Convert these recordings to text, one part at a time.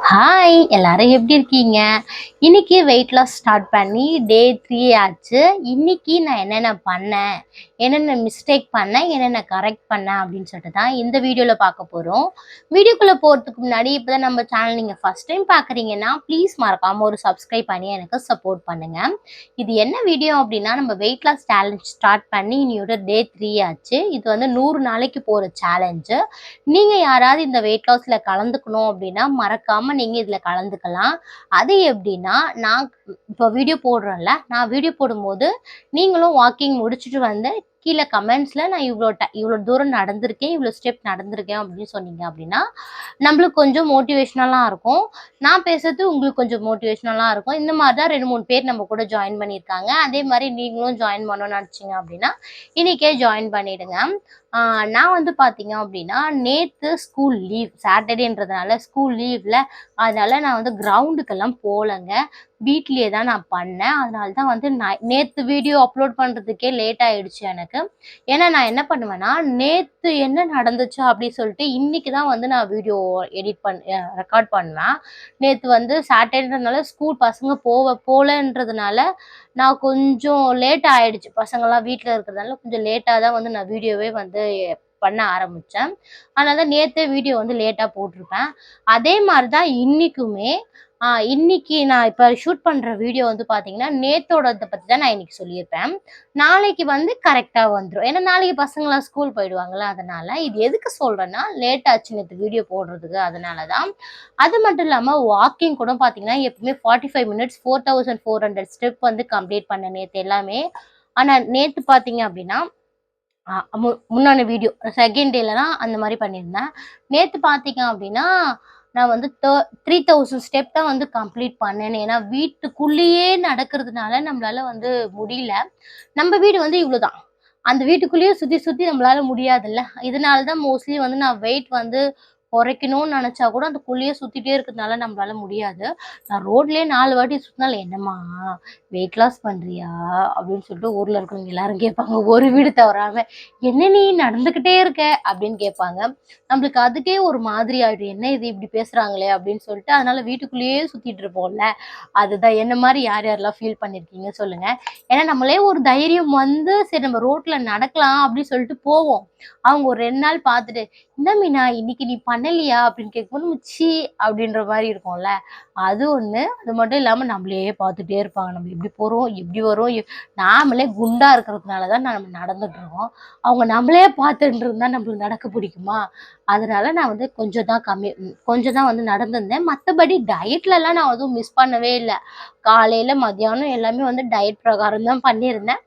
Hi எல்லாரும் எப்படி இருக்கீங்க? இன்னைக்கு வெயிட் லாஸ் ஸ்டார்ட் பண்ணி டே 3 ஆச்சு. இன்னைக்கு நான் என்னென்ன பண்ணேன், என்னென்ன மிஸ்டேக் பண்ணேன், என்னென்ன கரெக்ட் பண்ணேன் அப்படின்னு சொல்லிட்டு தான் இந்த வீடியோல பார்க்க போறோம். வீடியோக்குள்ள போறதுக்கு முன்னாடி இப்பதான் நம்ம சேனல் நீங்க ஃபர்ஸ்ட் டைம் பார்க்குறீங்கன்னா, ப்ளீஸ் மறக்காம ஒரு சப்ஸ்கிரைப் பண்ணி எனக்கு சப்போர்ட் பண்ணுங்க. இது என்ன வீடியோ அப்படின்னா, நம்ம வெயிட் லாஸ் சேலஞ்ச் ஸ்டார்ட் பண்ணி இன்னையோட டே 3 ஆச்சு. இது வந்து 100 நாளைக்கு போற சேலஞ்சு. நீங்க யாராவது இந்த வெயிட் லாஸ்ல கலந்துக்கணும் அப்படின்னா மறக்காம நீங்க இதுல கலந்துக்கலாம். அது எப்படின்னா, நான் இப்போ வீடியோ போடுறேன்ல, நான் வீடியோ போடும்போது நீங்களும் வாக்கிங் முடிச்சுட்டு வந்து கீழே கமெண்ட்ஸ்ல நான் இவ்வளோ தூரம் நடந்திருக்கேன், இவ்வளோ ஸ்டெப் நடந்திருக்கேன் அப்படின்னு சொன்னீங்க அப்படின்னா நம்மளுக்கு கொஞ்சம் மோட்டிவேஷனலா இருக்கும். நான் பேசுறது உங்களுக்கு கொஞ்சம் மோட்டிவேஷனலா இருக்கும். இந்த மாதிரி தான் 2, 3 பேர் நம்ம கூட ஜாயின் பண்ணியிருக்காங்க. அதே மாதிரி நீங்களும் ஜாயின் பண்ணணும்னு நினச்சிங்க அப்படின்னா இன்னைக்கே ஜாயின் பண்ணிடுங்க. நான் வந்து பார்த்தீங்க அப்படின்னா, நேத்து ஸ்கூல் லீவ். சாட்டர்டேன்றதுனால ஸ்கூல் லீவ்ல, அதனால நான் வந்து கிரவுண்டுக்கெல்லாம் போலங்க. வீட்லயே தான் நான் பண்ணேன். அதனால தான் வந்து நேத்து வீடியோ அப்லோட் பண்றதுக்கே லேட் ஆயிடுச்சு எனக்கு. ஏன்னா நான் என்ன பண்ணுவேன்னா, நேத்து என்ன நடந்துச்சு அப்படி சொல்லிட்டு இன்னைக்கு தான் வந்து நான் வீடியோ ரெக்கார்ட் பண்ணுவேன். நேத்து வந்து சாட்டர்டேன்றதுனால ஸ்கூல் பசங்க போலன்றதுனால நான் கொஞ்சம் லேட் ஆயிடுச்சு. பசங்கலாம் வீட்ல இருக்கிறதுனால கொஞ்சம் லேட்டா தான் வந்து நான் வீடியோவே வந்து பண்ண ஆரம்பிச்சேன். அதனால தான் நேத்தே வீடியோ வந்து லேட்டா போட்டிருப்பேன். அதே மாரி தான் இன்னைக்குமே இன்னைக்கு நான் இப்ப ஷூட் பண்ற வீடியோ வந்து பார்த்தீங்கன்னா, நேத்தோடத பத்தி தான் நான் இன்னைக்கு சொல்லியிருப்பேன். நாளைக்கு வந்து கரெக்ட்டா வந்துரும். ஏன்னா நாளைக்கு பசங்கலாம் ஸ்கூல் போயிடுவாங்கல்ல அதனால. இது எதுக்கு சொல்றேன்னா, லேட் ஆச்சு நேத்து வீடியோ போடுறதுக்கு அதனால தான். அது மட்டும் இல்லாம வாக்கிங் கூட பார்த்தீங்கன்னா, எப்பவுமே 45 மினிட்ஸ் 4400 ஸ்டெப் வந்து கம்ப்ளீட் பண்ணேன் நேத்து எல்லாமே. ஆனா நேத்து பார்த்தீங்க அப்படின்னா, முன்னான வீடியோ செகண்ட் டேலலாம் அந்த மாரி பண்ணியிருந்தேன். நேத்து பார்த்தீங்க அப்படின்னா, நான் வந்து 3000 ஸ்டெப் தான் வந்து கம்ப்ளீட் பண்ணேனே. ஏன்னா வீட்டுக்குள்ளேயே நடக்கிறதுனால நம்மளால வந்து முடியல. நம்ம வீடு வந்து இவ்வளோதான். அந்த வீட்டுக்குள்ளேயே சுத்தி சுத்தி நம்மளால முடியாதுல்ல. இதனால தான் மோஸ்ட்லி வந்து நான் வெயிட் வந்து குறைக்கணும்னு நெனச்சா கூட அதுக்குள்ளேயே சுத்திட்டே இருக்கிறதுனால நம்மளால முடியாது. நான் ரோட்லயே 4 வாட்டி சுத்துனாலும், "என்னம்மா வெயிட் லாஸ் பண்றியா?" அப்படின்னு சொல்லிட்டு ஊர்ல இருக்கிறவங்க எல்லாரும் கேட்பாங்க. ஒரு வீடு தவறாம. "என்ன நீ நடந்துக்கிட்டே இருக்க?" அப்படின்னு கேட்பாங்க. நம்மளுக்கு அதுக்கே ஒரு மாதிரி ஆயிடும். "என்ன இது இப்படி பேசுறாங்களே?" அப்படின்னு சொல்லிட்டு அதனால வீட்டுக்குள்ளேயே சுத்திட்டு இருப்போம்ல. அதுதான் என்ன மாரி யார் யாரெல்லாம் ஃபீல் பண்ணியிருக்கீங்க சொல்லுங்க. ஏன்னா நம்மளே ஒரு தைரியம் வந்து சரி நம்ம ரோட்ல நடக்கலாம் அப்படின்னு சொல்லிட்டு போவோம். அவங்க ஒரு 2 நாள் பார்த்துட்டு, "என்ன மீனா இன்னைக்கு நீ பண்ணலையா?" அப்படின்னு கேட்கும்போது நம்ம ச்சீ அப்படின்ற மாரி இருக்கும்ல. அது ஒண்ணு. அது மட்டும் இல்லாம நம்மளையே பார்த்துட்டே இருப்பாங்க. நம்ம எப்படி போறோம்? எப்படி வரோம்? நாமளே குண்டா இருக்கிறதுனால தான் நம்ம நடந்துட்டு இருக்கோம். அவங்க நம்மளே பார்த்துட்டு இருந்தா நம்மளுக்கு நடக்க பிடிக்குமா? அதனால நான் வந்து கொஞ்சம் தான் வந்து நடந்திருந்தேன். மத்தபடி டயட்லலாம் நான் எதுவும் மிஸ் பண்ணவே இல்ல. காலையில, மதியானம் எல்லாமே வந்து டயட் பிரகாரம் தான் பண்ணியிருந்தேன்.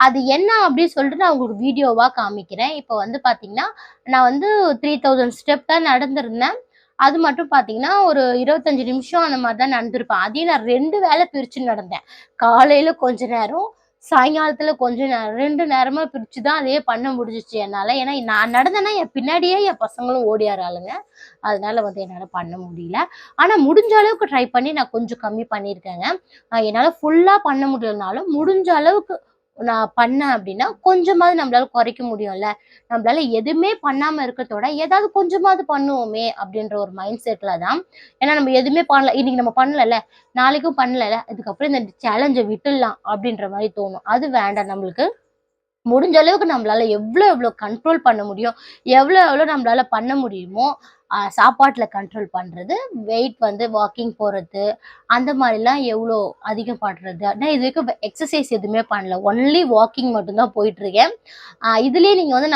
அது என்ன அப்படின்னு சொல்லிட்டு நான் உங்களுக்கு வீடியோவா காமிக்கிறேன். இப்ப வந்து பார்த்தீங்கன்னா, நான் வந்து 3000 ஸ்டெப் தான் நடந்திருந்தேன். அது மட்டும் பார்த்தீங்கன்னா, ஒரு 25 நிமிஷம் அந்த மாரி தான் நடந்திருப்பேன். அதையும் நான் 2 வேள பிரிச்சு நடந்தேன். காலையில கொஞ்ச நேரம், சாயங்காலத்துல கொஞ்ச நேரம். 2 நேரமா பிரிச்சு தான் அதையே பண்ண முடிஞ்சுச்சு என்னால. ஏன்னா நான் நடந்தேன்னா என் பின்னாடியே என் பசங்களும் ஓடியாராளுங்க. அதனால வந்து என்னால பண்ண முடியல. ஆனா முடிஞ்ச அளவுக்கு ட்ரை பண்ணி நான் கொஞ்சம் கம்மி பண்ணியிருக்கேங்க. என்னால ஃபுல்லா பண்ண முடியலனாலும், முடிஞ்ச அளவுக்கு நான் பண்ணேன் அப்படின்னா, கொஞ்சமாவது நம்மளால குறைக்க முடியும்ல. நம்மளால எதுவுமே பண்ணாம இருக்கிறத விட, ஏதாவது கொஞ்சமாவது பண்ணுவோமே அப்படின்ற ஒரு மைண்ட் செட்ல தான். ஏன்னா நம்ம எதுவுமே பண்ணல. இன்னைக்கு நம்ம பண்ணலல்ல, நாளைக்கும் பண்ணலல்ல, இதுக்கப்புறம் இந்த சேலஞ்ச விட்டுடலாம் அப்படின்ற மாரி தோணும். அது வேண்டாம் நம்மளுக்கு. முடிஞ்ச அளவுக்கு நம்மளால எவ்வளோ கண்ட்ரோல் பண்ண முடியும், எவ்வளோ நம்மளால பண்ண முடியுமோ, சாப்பாட்டுல கண்ட்ரோல் பண்றது, வெயிட் வந்து வாக்கிங் போறது, அந்த மாரிலாம் எவ்வளோ அதிகம் பண்றது. நான் இதுவரைக்கும் எக்ஸர்சைஸ் எதுவுமே பண்ணல. ஒன்லி வாக்கிங் மட்டும் தான் போயிட்டுருக்கேன். இதுலயே நீங்க வந்து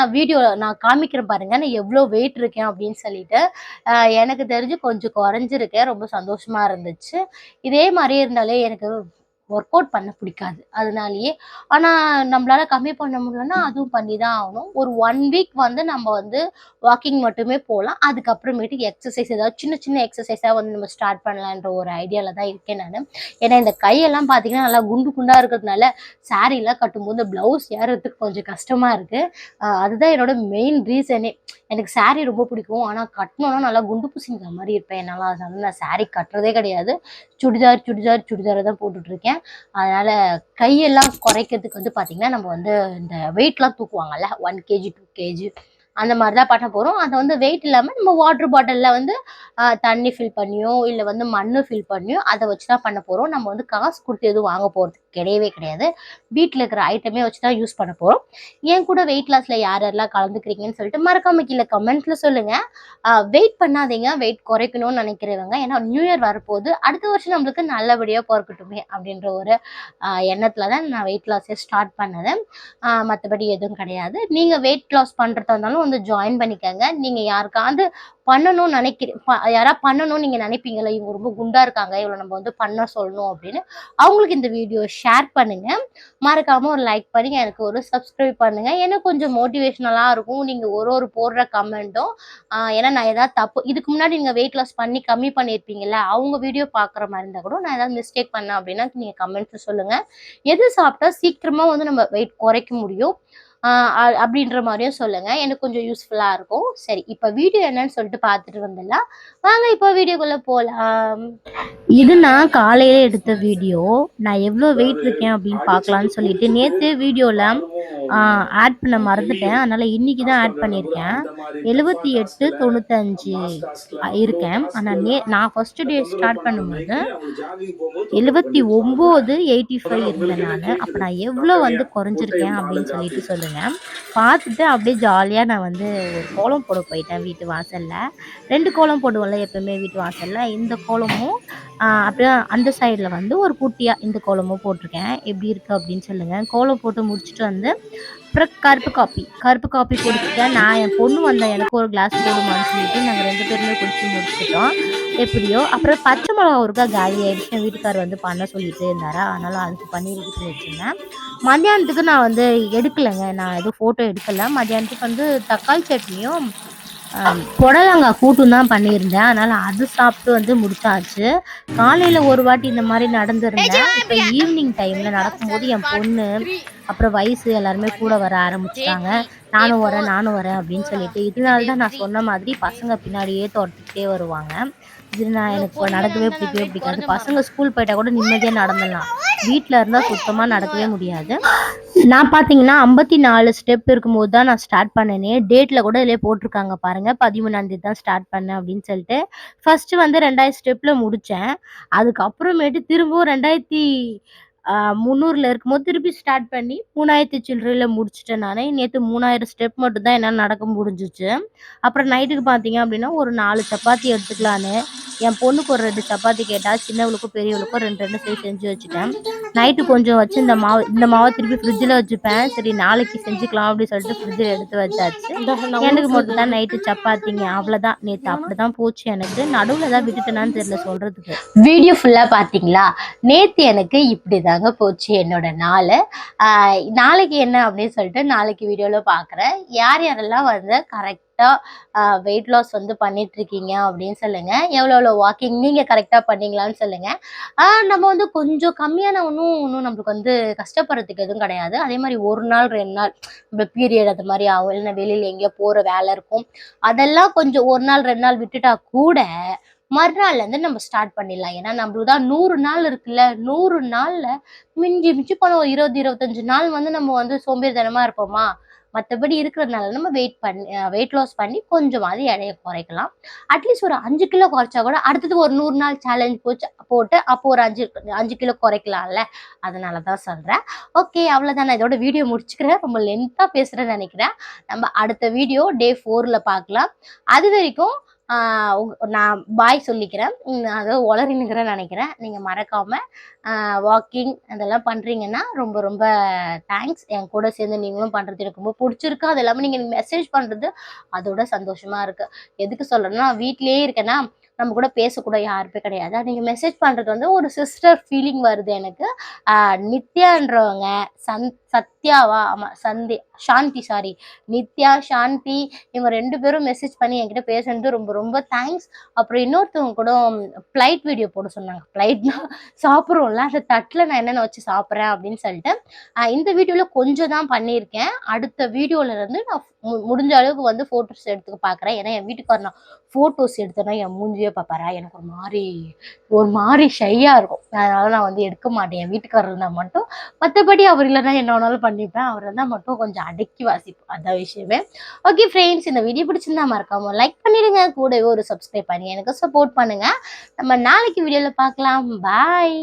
நான் காமிக்கிறேன் பாருங்க, நான் எவ்வளோ வெயிட் இருக்கேன் அப்படின்னு சொல்லிட்டு. எனக்கு தெரிஞ்சு கொஞ்சம் குறைஞ்சிருக்கேன். ரொம்ப சந்தோஷமா இருந்துச்சு. இதே மாரியே இருந்தாலே எனக்கு ஒர்க் அவுட் பண்ண பிடிக்காது. அதனாலேயே ஆனா நம்மளால கம்மி பண்ண முடியலன்னா, அதுவும் பண்ணி தான் ஆகணும். ஒரு 1 வீக் வந்து நம்ம வந்து வாக்கிங் மட்டுமே போலாம். அதுக்கப்புறமேட்டுக்கு எக்ஸர்சைஸ் ஏதாவது சின்ன சின்ன எக்ஸர்சைஸா வந்து நம்ம ஸ்டார்ட் பண்ணலான்ற ஒரு ஐடியால தான் இருக்கேன் நானு. ஏன்னா இந்த கையெல்லாம் பார்த்தீங்கன்னா, நல்லா குண்டு குண்டா இருக்கிறதுனால, சாரீலாம் கட்டும்போது ப்ளவுஸ் ஏறுறதுக்கு கொஞ்சம் கஷ்டமா இருக்கு. அதுதான் என்னோட மெயின் ரீசனே. எனக்கு சாரி ரொம்ப பிடிக்கும். ஆனா கட்னோன்னா நல்லா குண்டு பூசணிக்கா மாரி இருப்பேன் என்னால. அதனால நான் சாரி கட்டுறதே கிடையாது. சுடிதார் தான் போட்டுட்ருக்கேன். அதனால கையெல்லாம் குறைக்கிறதுக்கு வந்து பார்த்தீங்கன்னா, நம்ம வந்து இந்த வெயிட்லாம் தூக்குவாங்கல்ல 1 கேஜி, 2 கேஜி அந்த மாதிரி தான் பண்ண போகிறோம். அதை வந்து வெயிட் இல்லாமல் நம்ம வாட்டர் பாட்டிலில் வந்து தண்ணி ஃபில் பண்ணியோ இல்லை வந்து மண்ணு ஃபில் பண்ணியோ அதை வச்சு தான் பண்ண போகிறோம். நம்ம வந்து காசு கொடுத்து எதுவும் வாங்க போகிறது கிடையவே கிடையாது. வீட்டில் இருக்கிற ஐட்டமே வச்சு தான் யூஸ் பண்ண போகிறோம். என் கூட வெயிட் லாஸில் யார் யாரெல்லாம் கலந்துக்கிறீங்கன்னு சொல்லிட்டு மறக்காம கீழே கமெண்ட்ஸில் சொல்லுங்கள். வெயிட் பண்ணாதீங்க, வெயிட் குறைக்கணும்னு நினைக்கிறவங்க. ஏன்னா நியூ இயர் வரப்போகுது, அடுத்த வருஷம் நம்மளுக்கு நல்லபடியாக பிறக்கட்டுமே அப்படின்ற ஒரு எண்ணத்தில் தான் நான் வெயிட் லாஸே ஸ்டார்ட் பண்ணது. மற்றபடி எதுவும் கிடையாது. நீங்கள் வெயிட் லாஸ் பண்ணுறதா இருந்தாலும் வந்து ஜாயின் பண்ணிக்கோங்க. நீங்கள் யாருக்காவது பண்ணணும்னு யாராவது பண்ணணும்னு நீங்கள் நினைப்பீங்களா, இவங்க ரொம்ப குண்டா இருக்காங்க, இவ்வளோ நம்ம வந்து பண்ண சொல்லணும் அப்படின்னு, அவங்களுக்கு இந்த வீடியோ ஷேர் பண்ணுங்க. மறக்காம ஒரு லைக் பண்ணி எனக்கு ஒரு சப்ஸ்கிரைப் பண்ணுங்க. எனக்கு கொஞ்சம் மோட்டிவேஷனலாக இருக்கும் நீங்கள் ஒரு போடுற கமெண்ட்டும். ஏன்னா நான் ஏதாவது தப்பு, இதுக்கு முன்னாடி நீங்கள் வெயிட் லாஸ் பண்ணி கம்மி பண்ணியிருப்பீங்கல்ல, அவங்க வீடியோ பார்க்குற மாதிரி இருந்தால் கூட நான் ஏதாவது மிஸ்டேக் பண்ணேன் அப்படின்னா நீங்கள் கமெண்ட்ஸ் சொல்லுங்கள். எது சாப்பிட்டா சீக்கிரமாக வந்து நம்ம வெயிட் குறைக்க முடியும் அப்படின்ற மாதிரியும் சொல்லுங்க. எனக்கு கொஞ்சம் யூஸ்ஃபுல்லா இருக்கும். சரி, இப்ப வீடியோ என்னன்னு சொல்லிட்டு பார்த்துட்டு வந்துடலாம். வாங்க இப்போ வீடியோக்குள்ள போலாம். இது நான் காலையில எடுத்த வீடியோ. நான் எவ்வளோ வெயிட் இருக்கேன் அப்படின்னு பார்க்கலான்னு சொல்லிட்டு நேற்று வீடியோவில் ஆட் பண்ண மறந்துட்டேன். அதனால இன்னைக்கு தான் ஆட் பண்ணியிருக்கேன். 78.95 இருக்கேன். ஆனால் நான் ஃபர்ஸ்ட் டே ஸ்டார்ட் பண்ணும்போது 79.85 இருந்தேன் நான். அப்போ நான் எவ்வளோ வந்து குறைஞ்சிருக்கேன் அப்படின்னு சொல்லிட்டு சொல்லுங்க. பார்த்துட்டு அப்படியே ஜாலியாக நான் வந்து ஒரு கோலம் போட போயிட்டேன் வீட்டு வாசலில். 2 கோலம் போடுவோம்ல எப்பவுமே வீட்டு வாசலில். இந்த கோலமும் அப்படியே அந்த சைடில் வந்து ஒரு குட்டியாக இந்த கோலமும் போட்டிருக்கேன். எப்படி இருக்குது அப்படின்னு சொல்லுங்கள். கோலம் போட்டு முடிச்சுட்டு வந்து அப்புறம் கருப்பு காப்பி குடிச்சிட்டேன். நான் என் பொண்ணு வந்தேன், எனக்கு ஒரு கிளாஸ் போடுமான்னு சொல்லிட்டு நாங்கள் 2 பேருமே குடிச்சு முடிச்சிட்டோம் எப்படியோ. அப்புறம் பச்சை மிளகா ஒருக்கா காலி ஆகிடுச்சு. என் வீட்டுக்கார் வந்து பண்ண சொல்லிட்டு இருந்தாரா, அதனால் அதுக்கு பண்ணிட்டு வச்சுருந்தேன். மத்தியானத்துக்கு நான் வந்து எடுக்கலைங்க, நான் எதுவும் ஃபோட்டோ எடுக்கலை. மத்தியானத்துக்கு வந்து தக்காளி சட்னியும் புடலங்காய் கூட்டும் தான் பண்ணியிருந்தேன். அதனால் அது சாப்பிட்டு வந்து முடிச்சாச்சு. காலையில் ஒரு வாட்டி இந்த மாதிரி நடந்துருந்தேன். இப்போ ஈவினிங் டைமில் நடக்கும்போது என் பொண்ணு அப்புறம் வயசு எல்லாருமே கூட வர ஆரம்பிச்சிட்டாங்க. நானும் வரேன் அப்படின்னு சொல்லிட்டு. இதனால தான் நான் சொன்ன மாதிரி பசங்க பின்னாடியே துரத்திக்கிட்டே வருவாங்க. இது எனக்கு நடக்கவே பிடிக்காது. பசங்க ஸ்கூல் போயிட்டா கூட நிம்மதியாக நடந்துடலாம், வீட்டில் இருந்தால் சுத்தமாக நடக்கவே முடியாது. நான் பார்த்தீங்கன்னா 54 ஸ்டெப் இருக்கும்போது தான் நான் ஸ்டார்ட் பண்ணேனே. டேட்டில் கூட இதிலே போட்டிருக்காங்க பாருங்கள், 13ஆம் தான் ஸ்டார்ட் பண்ணேன் அப்படின்னு சொல்லிட்டு. ஃபஸ்ட்டு வந்து 2000 ஸ்டெப்பில் முடித்தேன். அதுக்கப்புறமேட்டு திரும்பவும் 2300 இருக்கும்போது திருப்பி ஸ்டார்ட் பண்ணி 3000 சில்லறையில் முடிச்சிட்டேன் நான். நேற்று 3000 ஸ்டெப் மட்டும் தான் என்னால் நடக்க முடிஞ்சிச்சு. அப்புறம் நைட்டுக்கு பார்த்தீங்க அப்படின்னா ஒரு 4 சப்பாத்தி எடுத்துக்கலான்னு என் பொண்ணுக்கு ஒரு 2 சப்பாத்தி கேட்டால், சின்னவளுக்கும் பெரியவளுக்கும் 2 சைஸ் செஞ்சு வச்சுட்டேன். நைட்டு கொஞ்சம் வச்சு இந்த மாவை திருப்பி ஃப்ரிட்ஜில் வச்சுப்பேன். சரி நாளைக்கு செஞ்சுக்கலாம் அப்படின்னு சொல்லிட்டு ஃப்ரிட்ஜில் எடுத்து வச்சாச்சு. எனக்கு மட்டும் தான் நைட்டு சப்பாத்திங்க, அவ்வளோதான். நேற்று அப்படி தான் போச்சு. எனக்கு நடுவில் தான் விட்டுட்டேனான்னு தெரியல சொல்கிறதுக்கு. வீடியோ ஃபுல்லாக பார்த்தீங்களா? நேற்று எனக்கு இப்படி தாங்க போச்சு என்னோட நாள். நாளைக்கு என்ன அப்படின்னு சொல்லிட்டு நாளைக்கு வீடியோவில் பார்க்குறேன். யாரெல்லாம் வந்து கரெக்டாக வெயிட் லாஸ் வந்து பண்ணிட்டு இருக்கீங்க அப்படின்னு சொல்லுங்க. எவ்வளோ வாக்கிங் நீங்க கரெக்டா பண்ணீங்களான்னு சொல்லுங்க. நம்ம வந்து கொஞ்சம் கம்மியான ஒன்றும் நம்மளுக்கு வந்து கஷ்டப்படுறதுக்கு எதுவும் கிடையாது. அதே மாதிரி 1 நாள் 2 நாள் நம்ம பீரியட் அது மாதிரி ஆகும், இல்லைன்னா வெளியில எங்கேயோ போற வேலை இருக்கும், அதெல்லாம் கொஞ்சம் 1 நாள் 2 நாள் விட்டுட்டா கூட மறுநாள்ல இருந்து நம்ம ஸ்டார்ட் பண்ணிடலாம். ஏன்னா நம்மளுக்கு தான் 100 நாள் இருக்குல்ல, 100 நாள்ல மிஞ்சி போன ஒரு 20-25 நாள் வந்து நம்ம வந்து சோம்பேறித்தனமா இருப்போமா. மற்றபடி இருக்கிறதுனால நம்ம வெயிட் லாஸ் பண்ணி கொஞ்சமாவது எடையை குறைக்கலாம். அட்லீஸ்ட் ஒரு 5 கிலோ குறைச்சா கூட அடுத்தது ஒரு 100 நாள் சேலஞ்ச் போட்டு அப்போ ஒரு 5 கிலோ குறைக்கலாம்ல. அதனால தான் சொல்றேன். ஓகே, அவ்வளோதான். நான் இதோட வீடியோ முடிச்சுக்கிறேன். ரொம்ப லென்த்தாக பேசுகிறேன்னு நினைக்கிறேன். நம்ம அடுத்த வீடியோ டே 4ல் பார்க்கலாம். அது வரைக்கும் நான் பாய் சொல்லிக்கிறேன். அதாவது உளறினுக்கிறேன்னு நினைக்கிறேன். நீங்கள் மறக்காமல் வாக்கிங் அதெல்லாம் பண்ணுறீங்கன்னா ரொம்ப ரொம்ப தேங்க்ஸ். என் கூட சேர்ந்து நீங்களும் பண்ணுறது எனக்கு ரொம்ப பிடிச்சிருக்கு. அது இல்லாமல் நீங்கள் மெசேஜ் பண்ணுறது அதோட சந்தோஷமாக இருக்குது. எதுக்கு சொல்கிறேன்னா, வீட்லேயே இருக்கேன்னா நம்ம கூட பேசக்கூட யாருமே கிடையாது. நீங்கள் மெசேஜ் பண்ணுறது வந்து ஒரு சிஸ்டர் ஃபீலிங் வருது எனக்கு. நித்யான்றவங்க சத்யாவா, ஆமாம் சாந்தி, சாரி, நித்யா சாந்தி, இவங்க 2 பேரும் மெசேஜ் பண்ணி என்கிட்ட பேசுறது ரொம்ப ரொம்ப தேங்க்ஸ். அப்புறம் இன்னொருத்தவங்க கூட ஃப்ளைட் வீடியோ போட சொன்னாங்க. ஃப்ளைட்னா சாப்பிட்றோம்ல, அந்த தட்டில் நான் என்னென்ன வச்சு சாப்பிட்றேன் அப்படின்னு சொல்லிட்டு. இந்த வீடியோவில் கொஞ்சம் தான் பண்ணியிருக்கேன். அடுத்த வீடியோவிலேருந்து நான் முடிஞ்ச அளவுக்கு வந்து ஃபோட்டோஸ் எடுத்துக்க பார்க்குறேன். ஏன்னா என் வீட்டுக்கார நான் ஃபோட்டோஸ் எடுத்தேன்னா என் மூஞ்சியே பார்ப்பாரா, எனக்கு ஒரு மாதிரி ஷையாக இருக்கும். அதனால நான் வந்து எடுக்க மாட்டேன். என் வீட்டுக்காரர் இருந்தால் மட்டும், மற்றபடி அவர் இல்லைன்னா என்னோட வேணாலும் பண்ணிப்பேன். அவர் இருந்தால் மட்டும் கொஞ்சம் அடக்கி வாசிப்போம், அதான் விஷயமே. ஓகே ஃப்ரெண்ட்ஸ், இந்த வீடியோ பிடிச்சிருந்தா மறக்காம லைக் பண்ணிடுங்க, கூடவே ஒரு சப்ஸ்கிரைப் பண்ணி எனக்கு சப்போர்ட் பண்ணுங்க. நம்ம நாளைக்கு வீடியோவில் பார்க்கலாம். பாய்.